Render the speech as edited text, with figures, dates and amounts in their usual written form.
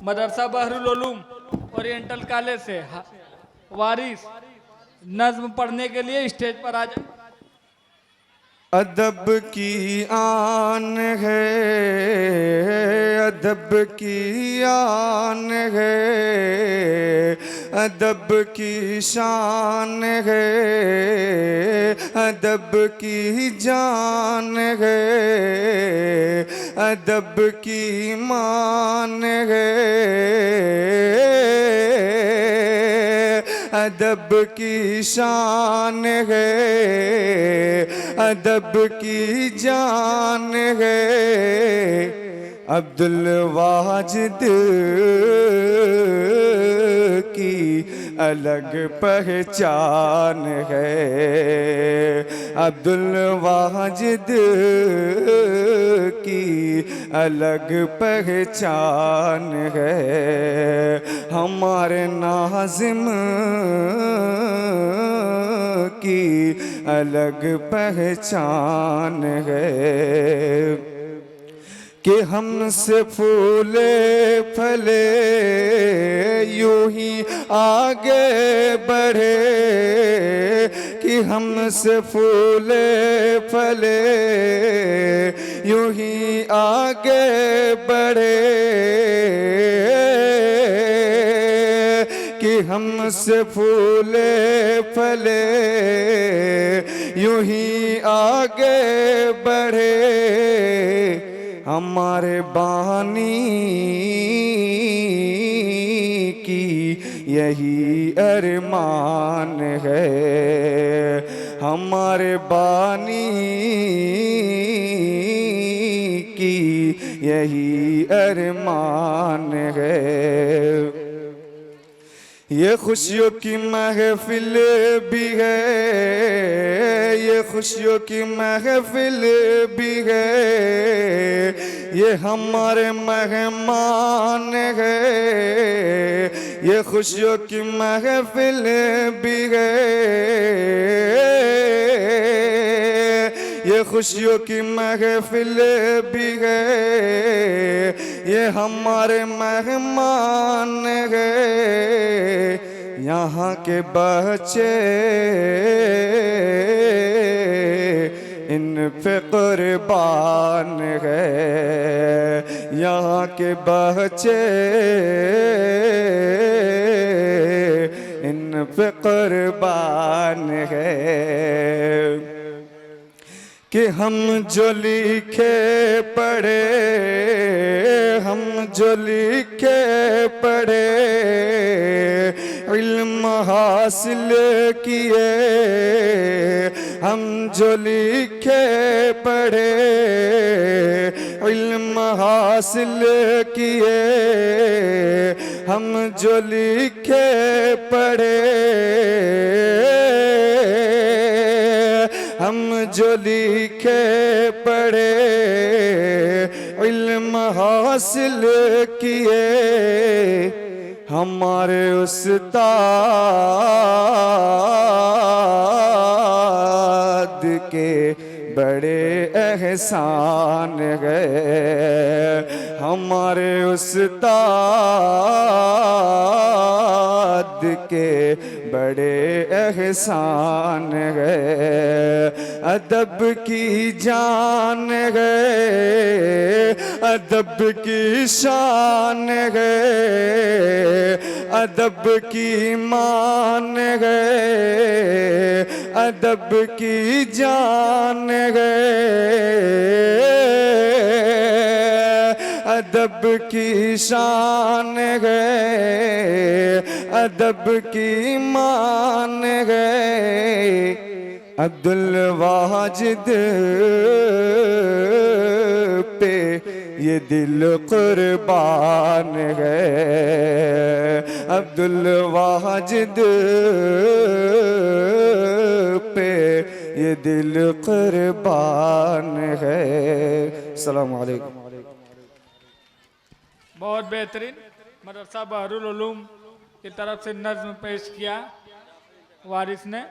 मदरसा बहरुल Uloom oriental college से वारिस नज्म पढ़ने के लिए स्टेज पर आ जाए। अदब की आन है, अदब की आन है, अदब की शान है, अदब की जान है, अदब की मान है, अदब की शान है, अदब की जान है। अब्दुल वाजिद की अलग पहचान है, अब्दुल वाजिद की अलग पहचान है। हमारे नाज़िम की अलग पहचान है कि हमसे फूले फले यूं ही आगे बढ़े, कि हमसे फूले फले यूं ही आगे बढ़े, कि हमसे फूले फले यूं ही आगे बढ़े। हमारे बानी की यही अरमान है, हमारे बानी की यही अरमान है। ये खुशियों की महफिल भी है, ये खुशियों की महफिल भी है, ये हमारे मेहमान है। ये खुशियों की महफिल भी है, ये खुशियों की महफिल भी है, ये हमारे मेहमान है। यहाँ के बच्चे इन पे कुर्बान है, यहाँ के बच्चे इन पे कुर्बान है। कि हम जो लिखे पढ़े, हम जो लिखे पढ़े, इल्म हासिल किए, हम जो लिखे पढ़े, इल्म हासिल किए, हम जो लिखे पढ़े, हम जो लिखे पढ़े, इल्म हासिल किए, हमारे उस्ताद के बड़े एहसान है, हमारे उस्ताद के बड़े एहसान है। अदब की जान है, अदब की शान है, अदब की मान है, अदब की जान है, अदब की शान है, अदब की मान है। अब्दुल वाजिद पे ये दिल कुर्बान है, अब्दुल वाजिद पे ये दिल कुर्बान है। अस्सलाम वालेकुम। बहुत बेहतरीन मदरसा बहरुल उलूम की तरफ से नज्म पेश किया वारिस ने।